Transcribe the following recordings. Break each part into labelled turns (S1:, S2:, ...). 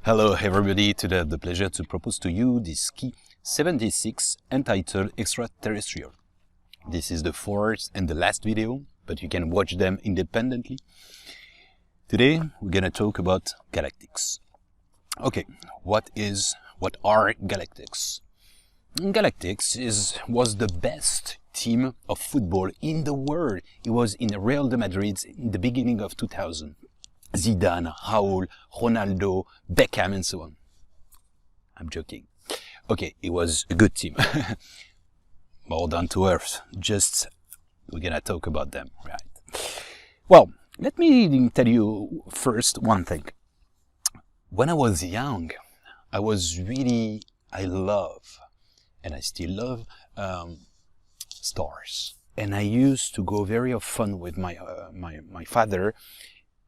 S1: Hello everybody, today I have the pleasure to propose to you this key 76 entitled Extraterrestrial. This is the fourth and the last video, but you can watch them independently. Today we're gonna talk about galactics. Okay, what are galactics? Galactics was the best team of football in the world. It was in Real de Madrid in the beginning of 2000. Zidane, Raúl, Ronaldo, Beckham, and so on. I'm joking. Okay, it was a good team. More down to earth. Just, we're gonna talk about them, right? Well, let me tell you first one thing. When I was young, I love, and I still love, stars. And I used to go very often with my father.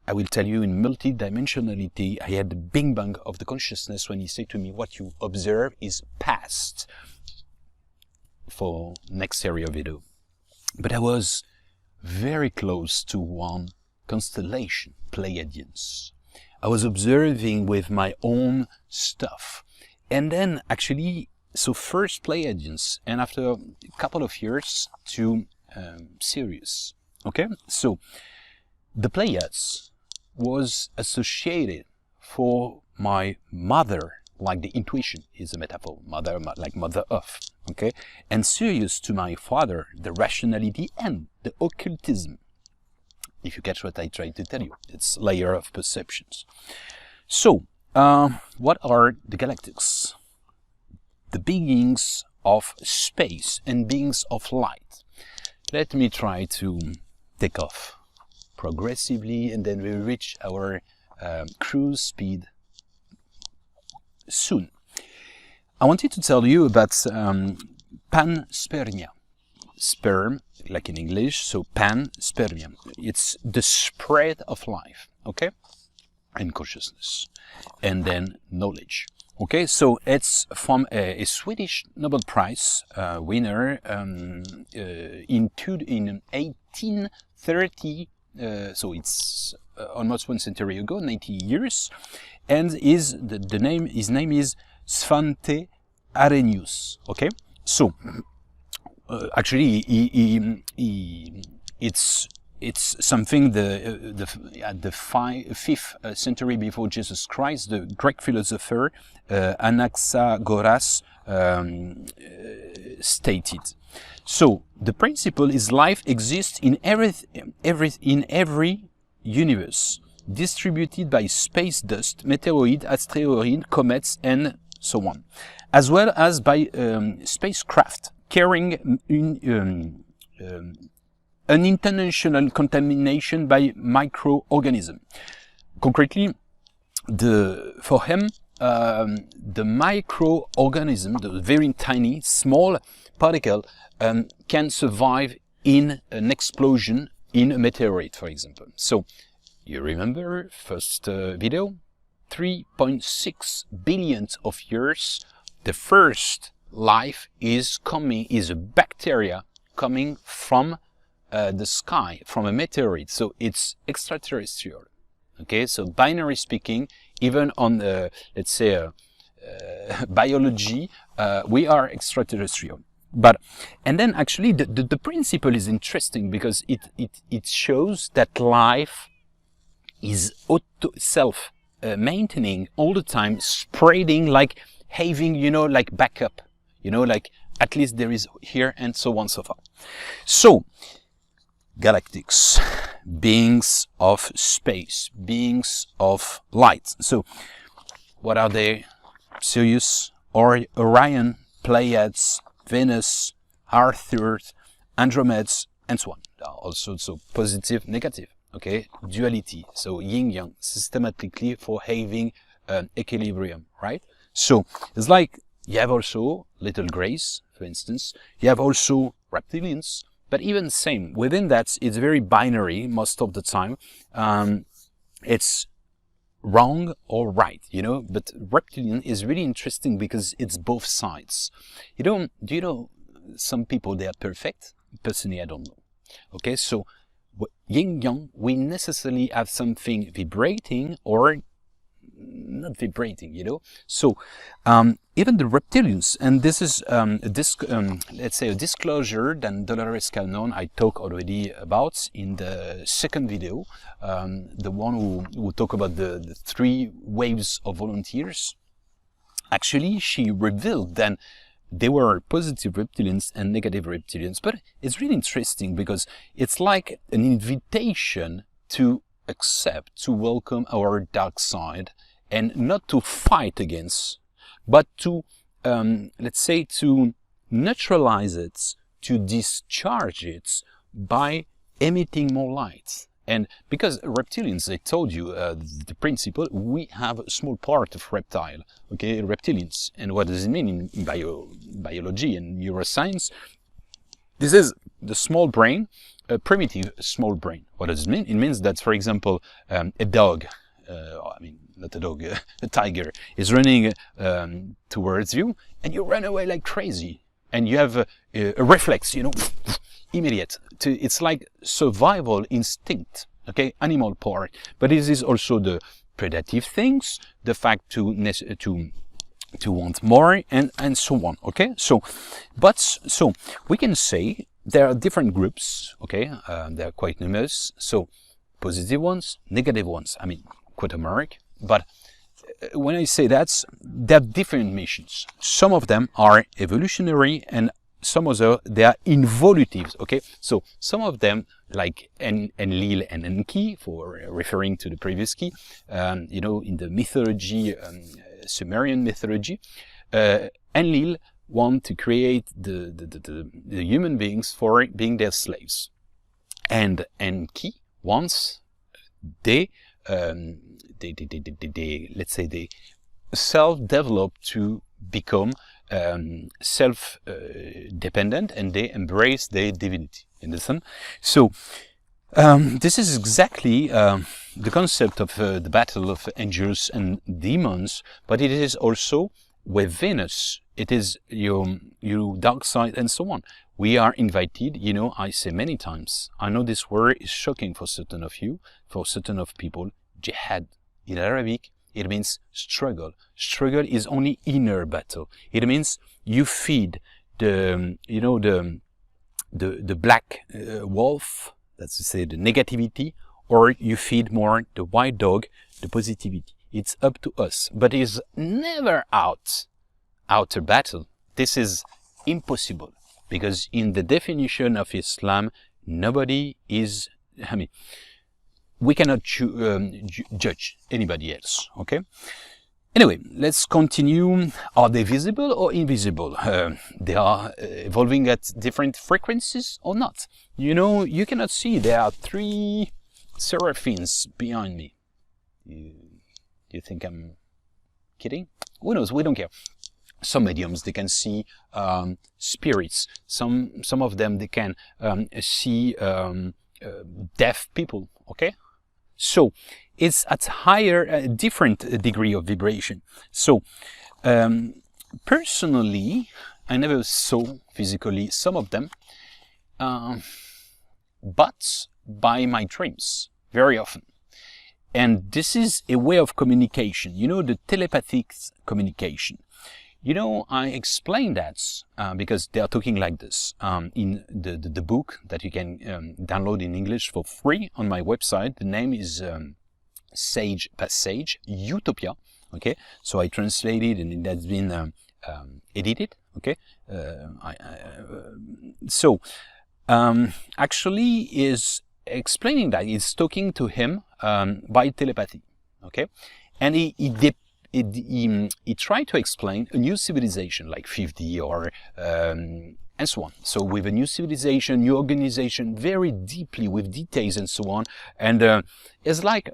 S1: I will tell you, in multidimensionality, I had the bing bang of the consciousness when he said to me, what you observe is past, for next series of video. But I was very close to one constellation, Pleiadians. I was observing with my own stuff. And then actually, so first Pleiadians, and after a couple of years to Sirius. Okay, so the Pleiades was associated for my mother, like the intuition is a metaphor, mother, like mother of, okay? And Sirius to my father, the rationality and the occultism. If you catch what I try to tell you, it's layer of perceptions. So, what are the galactics? The beings of space and beings of light. Let me try to take off progressively, and then we reach our cruise speed soon. I wanted to tell you about panspermia. Sperm, like in English, so panspermia. It's the spread of life, okay? And consciousness. And then knowledge. Okay, so it's from a Swedish Nobel Prize winner in 1830. So it's almost 1 century ago, 90 years, and his name is Svante Arrhenius. Okay, so actually it's something at the 5th century before Jesus Christ, the Greek philosopher Anaxagoras stated. So the principle is life exists in every universe, distributed by space dust, meteoroid, asteroid, comets, and so on, as well as by spacecraft carrying unintentional contamination by microorganisms. Concretely, for him, the microorganism, the very tiny, small particle, can survive in an explosion in a meteorite, for example. So, you remember first video? 3.6 billion of years, the first life is a bacteria coming from the sky, from a meteorite. So it's extraterrestrial. Okay, so binary speaking, even on let's say biology, we are extraterrestrial. And then actually the principle is interesting because it shows that life is self maintaining all the time, spreading, like having, like backup, like at least there is here, and so on so far. So galactics, beings of space, beings of light. So what are they? Sirius, Orion, Pleiades, Venus, Arthur, Andromedas, and so on. Also, so positive, negative, okay? Duality, so yin-yang, systematically for having equilibrium, right? So it's like you have also little grays, for instance. You have also reptilians, but even same. Within that, it's very binary most of the time. It's wrong or right, but reptilian is really interesting because it's both sides. Do you know some people, they are perfect? Personally, I don't know. Okay, so yin yang, we necessarily have something vibrating or not vibrating, you know. So even the reptilians, and this is let's say a disclosure that Dolores Cannon I talked already about in the second video, the one who talk about the 3 waves of volunteers. Actually, she revealed that there were positive reptilians and negative reptilians, but it's really interesting because it's like an invitation to accept, to welcome our dark side, and not to fight against, but to, let's say, to neutralize it, to discharge it by emitting more light. And because reptilians, I told you the principle, we have a small part of reptile, okay, reptilians. And what does it mean in biology and neuroscience? This is the small brain, a primitive small brain. What does it mean? It means that, for example, a dog, I mean, not a dog, a tiger is running towards you, and you run away like crazy. And you have a reflex, you know, immediate. It's like survival instinct, okay, animal part. But this is also the predative things, the fact to want more, and so on, okay. So we can say there are different groups, okay. They are quite numerous. So positive ones, negative ones. I mean, quote mark. But when I say that, there are different missions. Some of them are evolutionary, and some other they are involutives. Okay, so some of them like Enlil and Enki, for referring to the previous key. You know, in the mythology, Sumerian mythology, Enlil want to create the human beings for being their slaves, and Enki wants they let's say they self-develop to become self-dependent, and they embrace their divinity. Understand? So this is exactly the concept of the battle of angels and demons, but it is also within us. It is your dark side and so on. We are invited, you know, I say many times, I know this word is shocking for certain of you, for certain of people, jihad. In Arabic, it means struggle. Struggle is only inner battle. It means you feed the, you know, the black wolf, that's to say the negativity, or you feed more the white dog, the positivity. It's up to us, but it's never outer battle. This is impossible, because in the definition of Islam, nobody is, I mean, we cannot judge anybody else, okay? Anyway, let's continue. Are they visible or invisible? They are evolving at different frequencies or not? You know, you cannot see. There are 3 seraphims behind me. You think I'm kidding? Who knows? We don't care. Some mediums, they can see spirits. Some of them, they can see deaf people, okay? So it's at higher, different degree of vibration. So personally, I never saw physically some of them, but by my dreams, very often. And this is a way of communication, you know, the telepathic communication. You know, I explained that because they are talking like this in the book that you can download in English for free on my website. The name is Sage Passage Utopia. Okay, so I translated and it has been edited. Okay, actually is explaining that he's talking to him by telepathy. Okay, and he tried to explain a new civilization like 50 or and so on. So with a new civilization, new organization, very deeply with details and so on. And it's like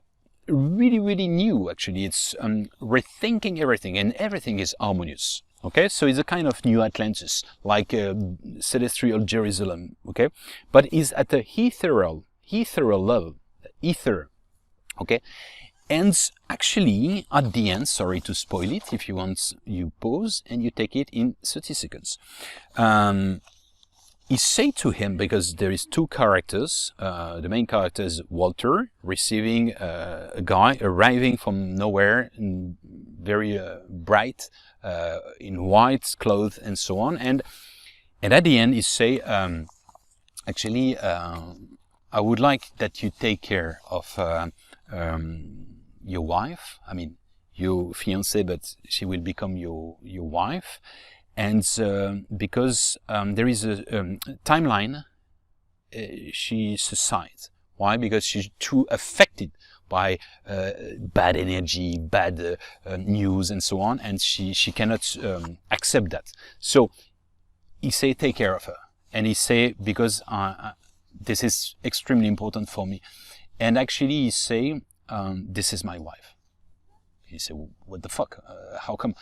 S1: really, really new, actually. It's rethinking everything, and everything is harmonious. Okay, so it's a kind of new Atlantis, like celestial Jerusalem. Okay, but it's at a ethereal level, ether. Okay. And actually, at the end, sorry to spoil it, if you want, you pause and you take it in 30 seconds. He said to him, because there is 2 characters, the main character is Walter, receiving a guy arriving from nowhere, very bright, in white clothes and so on. And at the end, he say, actually, I would like that you take care of your wife. I mean, your fiancée, but she will become your wife. And because there is a timeline, she suicides. Why? Because she's too affected by bad energy, bad news, and so on, and she cannot accept that. So he say, take care of her, and he say, because this is extremely important for me. And actually, he say, this is my wife. He said, what the fuck? How come?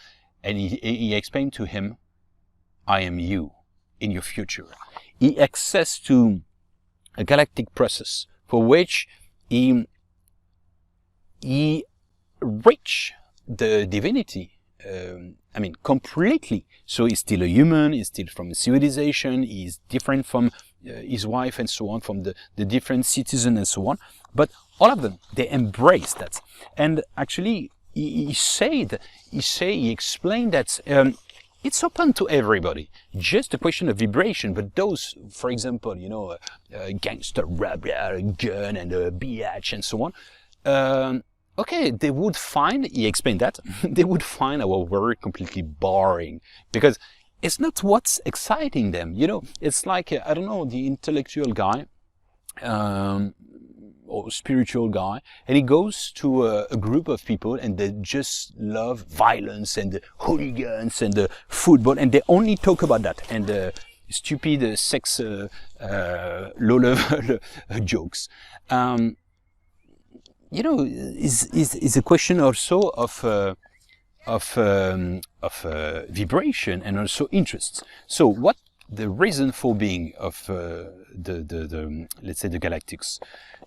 S1: And he explained to him, I am you in your future. He access to a galactic process for which he reach the divinity. I mean, completely. So he's still a human, he's still from a civilization, he's different from his wife and so on, from the different citizens and so on. But all of them, they embrace that. And actually, he explained that it's open to everybody, just a question of vibration. But those, for example, you know, gangster, rap, gun, and biatch, and so on, okay, they would find, he explained that, they would find our work completely boring, because it's not what's exciting them, you know. It's like, I don't know, the intellectual guy, or spiritual guy, and he goes to a group of people and they just love violence and the hooligans and the football, and they only talk about that, and stupid sex low-level jokes. You know, is a question also of vibration and also interests. So what the reason for being of the let's say the galactics?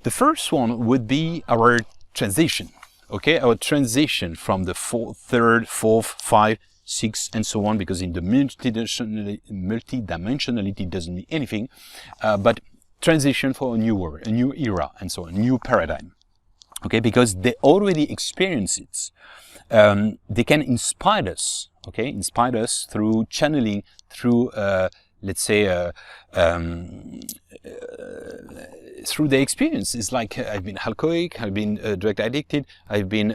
S1: The first one would be our transition. Okay, our transition from the third, fourth, 5, 6, and so on, because in the multidimensionality doesn't mean anything, but transition for a new world, a new era, and so on, a new paradigm. Okay, because they already experience it. They can inspire us. Okay, inspire us through channeling, through let's say through the experience. It's like I've been alcoholic, I've been drug addicted, I've been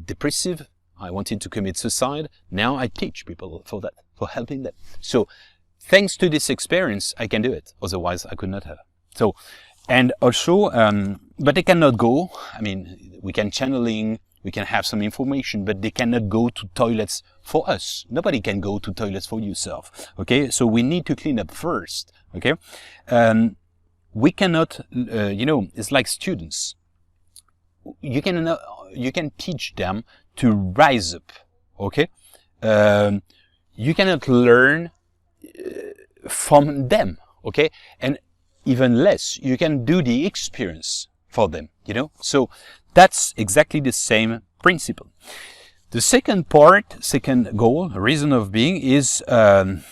S1: depressive, I wanted to commit suicide. Now I teach people for that, for helping them. So thanks to this experience, I can do it. Otherwise, I could not have. So, and also, but they cannot go. I mean, we can channeling, we can have some information, but they cannot go to toilets for us. Nobody can go to toilets for yourself. Okay, so we need to clean up first. Okay, we cannot, you know, it's like students. You can teach them to rise up. Okay, you cannot learn from them. Okay, and even less, you can do the experience for them. You know, so that's exactly the same principle. The second part, second goal, reason of being is some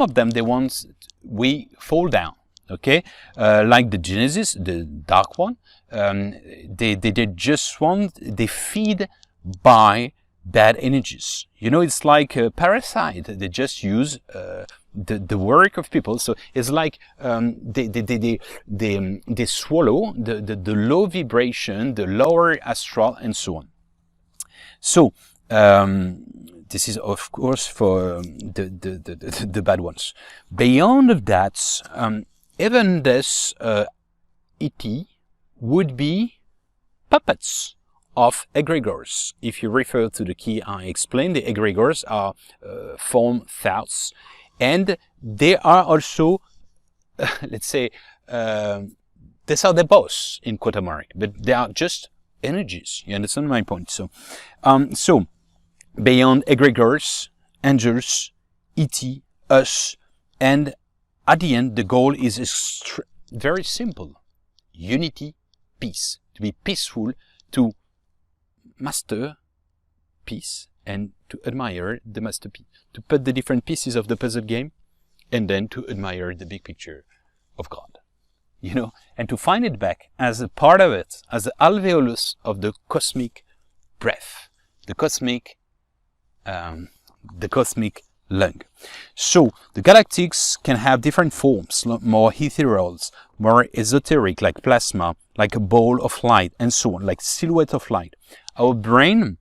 S1: of them, they want we fall down. Okay, like the Genesis, the dark one, they just want, they feed by bad energies. You know, it's like a parasite. They just use the work of people. So it's like they swallow the low vibration, the lower astral, and so on. So this is of course for the bad ones. Beyond of that, even this ET would be puppets of egregores. If you refer to the key I explained, the egregores are form thoughts, and they are also, let's say, these are the boss in quantum mark, but they are just energies. You understand my point? So, so beyond egregores, angels, ET, us, and at the end, the goal is very simple: unity, peace. To be peaceful, to master peace, and to admire the masterpiece. To put the different pieces of the puzzle game, and then to admire the big picture of God. You know, and to find it back as a part of it, as the alveolus of the cosmic breath, the cosmic lung. So the galactics can have different forms, more ethereal, more esoteric, like plasma, like a ball of light, and so on, like silhouette of light. Our brain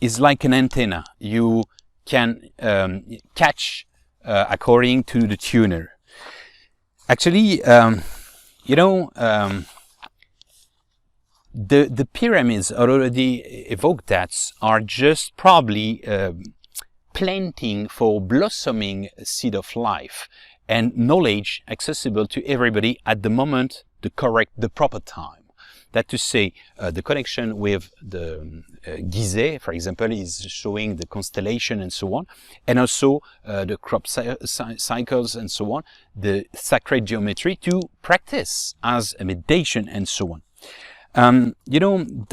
S1: is like an antenna. You can catch according to the tuner. Actually, the pyramids already evoked that, are just probably planting for blossoming seed of life and knowledge accessible to everybody at the moment, the proper time. That to say, the connection with the Gizeh, for example, is showing the constellation and so on, and also the crop cycles and so on, the sacred geometry to practice as a meditation and so on.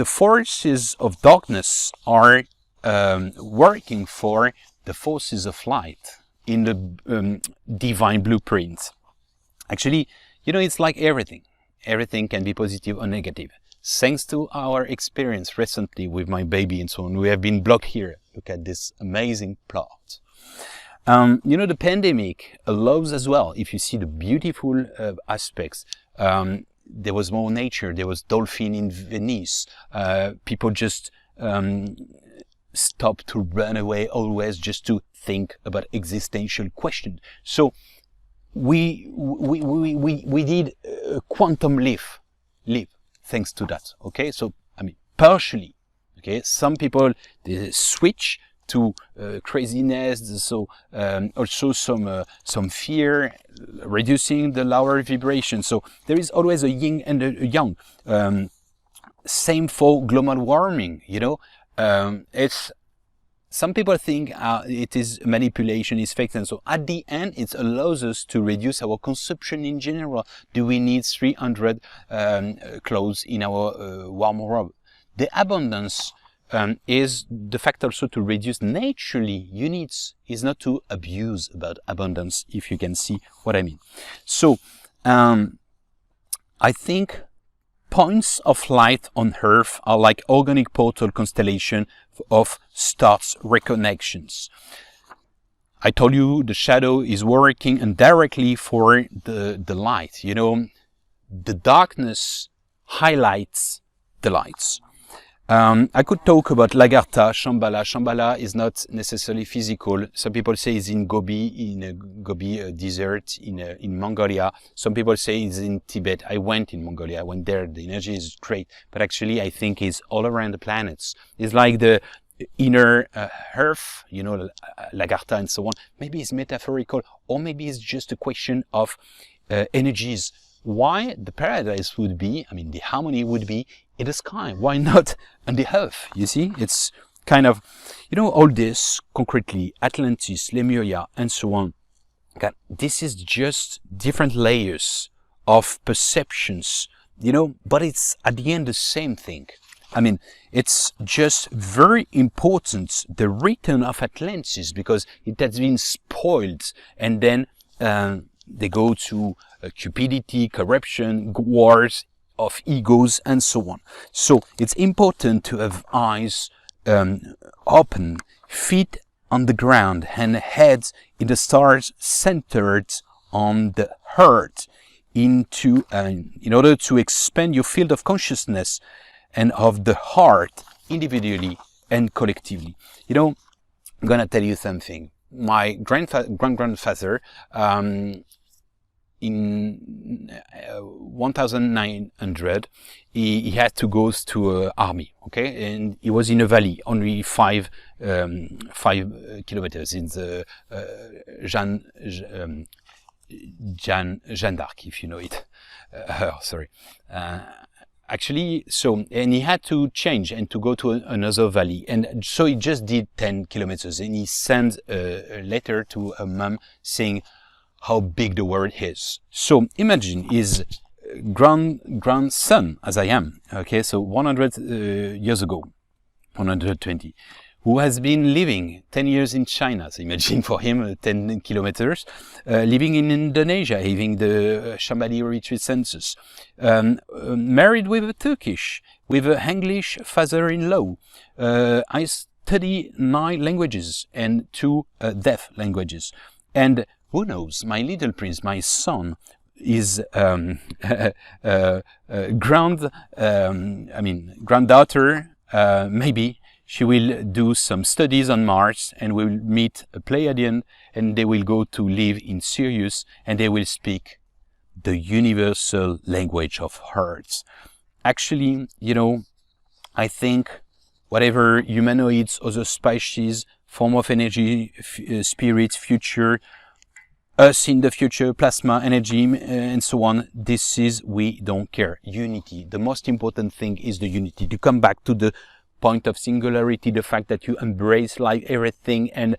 S1: The forces of darkness are working for the forces of light in the divine blueprint. Actually, it's like everything. Everything can be positive or negative. Thanks to our experience recently with my baby and so on, we have been blocked here. Look at this amazing plot. The pandemic allows as well, if you see the beautiful aspects, there was more nature, there was dolphin in Venice, people just stopped to run away always just to think about existential questions. So we did a quantum leap thanks to that. Okay, so partially. Okay, some people they switch to craziness, so also some fear, reducing the lower vibration. So there is always a yin and a yang. Same for global warming. It's some people think it is manipulation, is fake, and so at the end it allows us to reduce our consumption in general. Do we need 300 clothes in our warm robe? The abundance is the fact also to reduce naturally units, is not to abuse about abundance, if you can see what I mean. So I think points of light on Earth are like organic portal constellation of stars reconnections. I told you the shadow is working indirectly for the light. The darkness highlights the lights. I could talk about Lagartha, Shambhala. Shambhala is not necessarily physical. Some people say it's in Gobi desert in Mongolia. Some people say it's in Tibet. I went in Mongolia. I went there. The energy is great. But actually, I think it's all around the planets. It's like the inner earth, Lagartha and so on. Maybe it's metaphorical, or maybe it's just a question of energies. Why the paradise would be, the harmony would be in the sky. Why not on the earth? You see, it's kind of, all this concretely, Atlantis, Lemuria, and so on. Okay, this is just different layers of perceptions, but it's at the end the same thing. It's just very important, the return of Atlantis, because it has been spoiled, and then they go to cupidity, corruption, wars of egos, and so on. So it's important to have eyes open, feet on the ground, and heads in the stars centered on the heart, in order to expand your field of consciousness and of the heart individually and collectively. I'm gonna tell you something. My grandfather, in 1900, he had to go to army, okay, and he was in a valley, only 5 kilometers in the Jeanne d'Arc, if you know it. Sorry. Actually, and he had to change and to go to another valley. And so he just did 10 kilometers, and he sent a letter to a mom saying how big the world is. So imagine his grandson, as I am, okay, so 100 years ago, 120, who has been living 10 years in China. So imagine for him 10 kilometers, living in Indonesia, having the Shambali retreat centers, married with a Turkish, with an English father-in-law. I study 9 languages and 2 deaf languages. And who knows, my little prince, my son, is granddaughter, maybe she will do some studies on Mars and will meet a Pleiadian, and they will go to live in Sirius, and they will speak the universal language of hearts. Actually, you know, I think whatever humanoids, other species, form of energy, spirit, future, us in the future, plasma, energy, and so on, this is, we don't care. Unity. The most important thing is the unity. To come back to the point of singularity, the fact that you embrace life, everything, and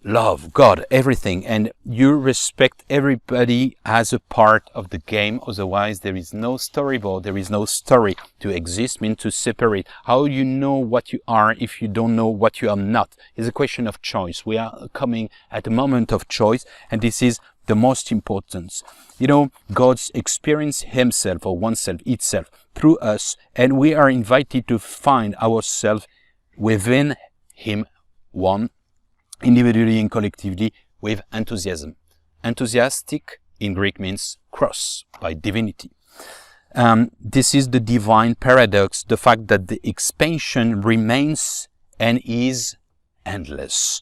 S1: love God, everything, and you respect everybody as a part of the game. Otherwise, there is no storyboard, there is no story. To exist means to separate. How you know what you are if you don't know what you are not? It's a question of choice. We are coming at a moment of choice, and this is the most important. You know, God's experience himself or oneself, itself, through us, and we are invited to find ourselves within him, one, individually and collectively, with enthusiasm. Enthusiastic in Greek means cross, by divinity. This is the divine paradox, the fact that the expansion remains and is endless.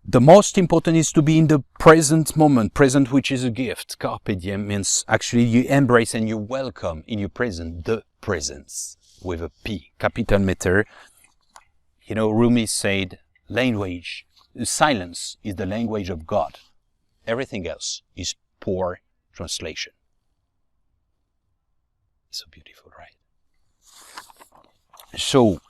S1: The most important is to be in the present moment, present which is a gift. Carpe diem means actually you embrace and you welcome in your present the presence, with a P, capital letter. You know, Rumi said, language, silence is the language of God. Everything else is poor translation. It's so beautiful, right? So,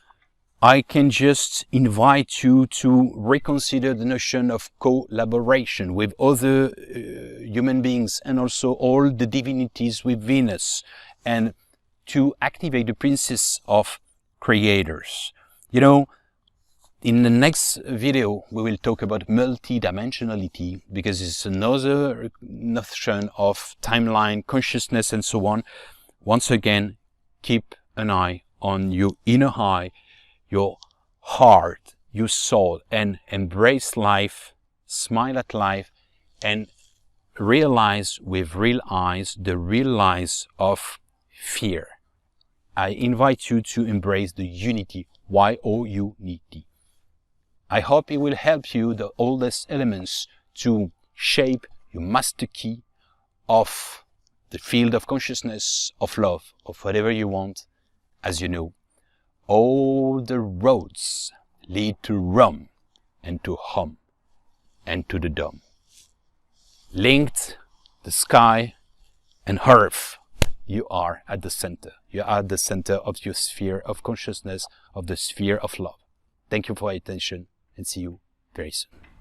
S1: I can just invite you to reconsider the notion of collaboration with other human beings and also all the divinities within us, and to activate the principle of creators. You know, in the next video, we will talk about multidimensionality, because it's another notion of timeline, consciousness, and so on. Once again, keep an eye on your inner eye, your heart, your soul, and embrace life, smile at life, and realize with real eyes the real lies of fear. I invite you to embrace the unity, Y-O-U-N-I-T. I hope it will help you, the oldest elements, to shape your master key of the field of consciousness, of love, of whatever you want. As you know, all the roads lead to Rome and to home and to the dome. Linked, the sky and earth, you are at the center. You are at the center of your sphere of consciousness, of the sphere of love. Thank you for your attention, and see you very soon.